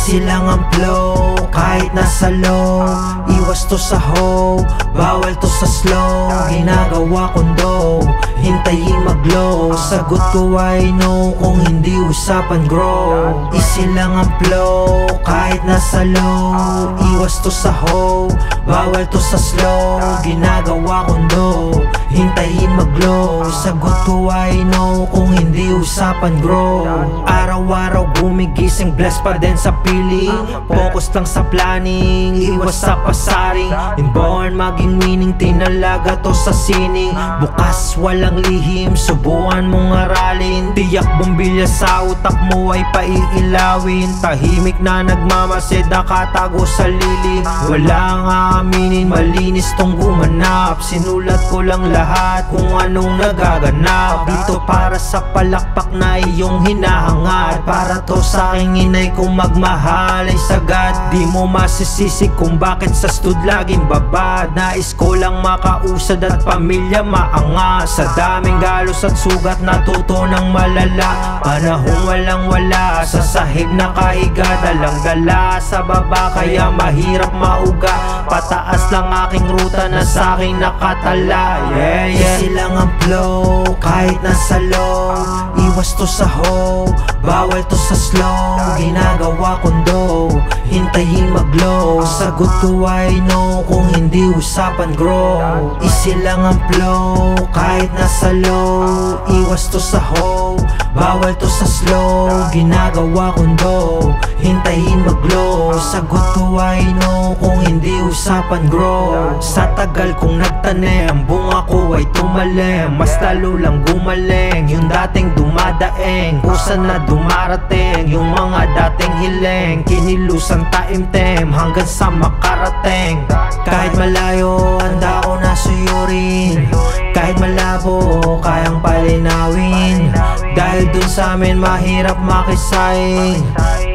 Easy lang ang flow, kahit nasa low. Iwas to sa hoe, bawal to sa slow. Ginagawa kong dough, hintayin mag-glow. Sagot ko ay no, kung hindi usapan grow. Easy lang ang flow, kahit nasa low. Iwas to sa hoe, bawal to sa slow. Ginagawa kong dough, hintayin mag-glow. Sagot ko ay no, kung hindi usapan grow. Araw-araw gumigising, blessed pa din sa piling. Focus lang sa planning, iwas sa pasaring. Inborn maging winning, tinalaga to sa sining. Bukas walang lihim, subukan mong aralin. Tiyak bombilya sa utak mo ay paiilawin. Tahimik na nagmamasid, nakatago sa lilim. Walang aaminin, malinis tong gumanap. Sinulat ko lang lahat kung anong nagaganap. Dito para sa palakpak na iyong hinahangad. Para to sa aking inay, kung magmahal ay sagad. Di mo masisisi kung bakit sa stud laging babad. Nais ko lang makausad at pamilya maangas. Sa daming galos at sugat natuto ng malala. Panahong walang wala, sa sahig nakahiga. Dalang dala sa baba kaya mahirap mauga. Pataas lang aking ruta na sa aking nakatala. Yeah, yeah. Easy lang ang flow, kahit nasa low. Iwas to sa hoe, bawal to sa slow. Ginagawa kong dough, hintayin mag-glow. Sagot ko ay no, kung hindi usapan grow. Easy lang ang flow, kahit nasa low. Iwas to sa hoe, bawal to sa slow. Ginagawa kong dough, hintayin mag-glow. Sagot ko ay no, kung hindi usapan grow. Sa tagal kong nagtanim, bunga ko ay tumalim. Mas lalo lang gumaling yung dating dumadaing. Kusa na dumarating yung mga dating hiling. Kinilusan taimtim hanggang sa makarating. Kahit malayo, handa ko na suyurin. Kahit malabo, kayang palinawin. Dahil dun sa amin mahirap makisaing.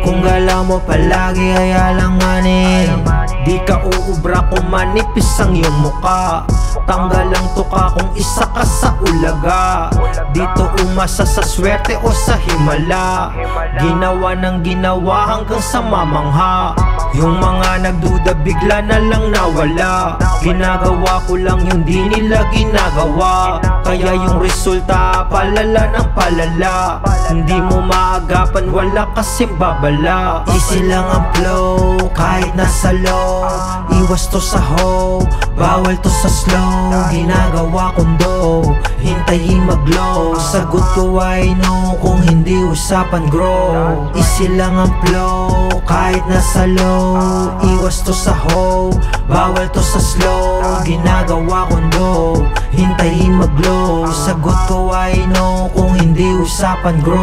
Kung galaw mo palagi ay alanganin. Di ka uubra kung manipis ang iyong muka. Tanggal ang tuka kung isa ka sa ulaga. Dito umasa sa swerte o sa himala. Ginawa ng ginawa hanggang sa mamangha. Yung mga nagduda bigla na lang nawala. Ginagawa ko lang yung di nila ginagawa. Kaya yung resulta palala ng palala. Hindi mo maagapan, wala kasing babala. Easy lang ang flow, kahit nasa low. Iwas to sa hoe, bawal to sa slow. Ginagawa kong dough, hintayin mag-glow. Sagot ko ay no, kung hindi usapan grow. Easy lang ang flow, kahit nasa low. Iwas to sa hoe, bawal to sa slow. Ginagawa kong dough, hintayin mag-glow. Sagot ko ay no, kung hindi usapan grow.